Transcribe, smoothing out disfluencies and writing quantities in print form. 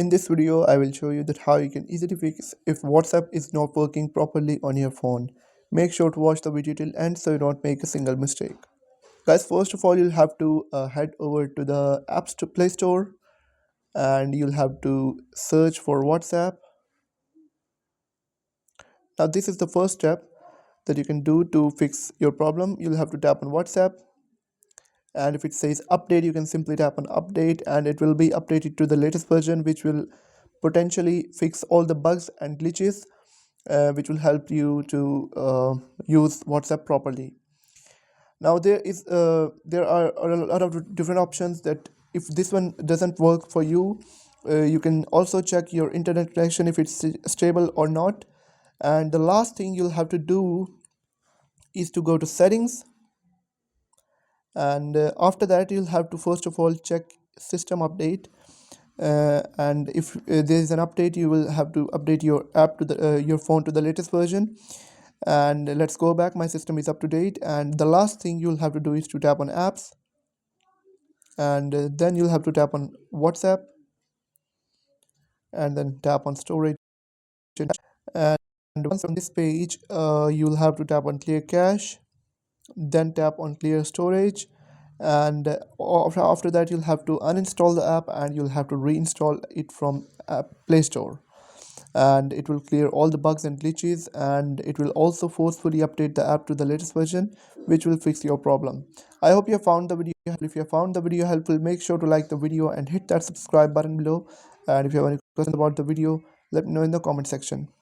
In this video, I will show you that how you can easily fix if WhatsApp is not working properly on your phone. Make sure to watch the video till end so you don't make a single mistake. Guys, first of all, you'll have to head over to the Play Store and you'll have to search for WhatsApp. Now, this is the first step that you can do to fix your problem. You'll have to tap on WhatsApp, and if it says update, you can simply tap on update and it will be updated to the latest version, which will potentially fix all the bugs and glitches, which will help you to use WhatsApp properly. Now there are a lot of different options that if this one doesn't work for you, you can also check your internet connection if it's stable or not. And the last thing you'll have to do is to go to settings, and after that you'll have to first of all check system update, and if there is an update, you will have to update your app to the your phone to the latest version. And let's go back. My system is up to date, and the last thing you'll have to do is to tap on apps, and then you'll have to tap on WhatsApp and then tap on storage. And once on this page, you'll have to tap on clear cache, then tap on clear storage, and after that you'll have to uninstall the app and you'll have to reinstall it from Play Store, and it will clear all the bugs and glitches, and it will also forcefully update the app to the latest version, which will fix your problem. I hope you have found the video helpful. If you have found the video helpful, make sure to like the video and hit that subscribe button below, and if you have any questions about the video, let me know in the comment section.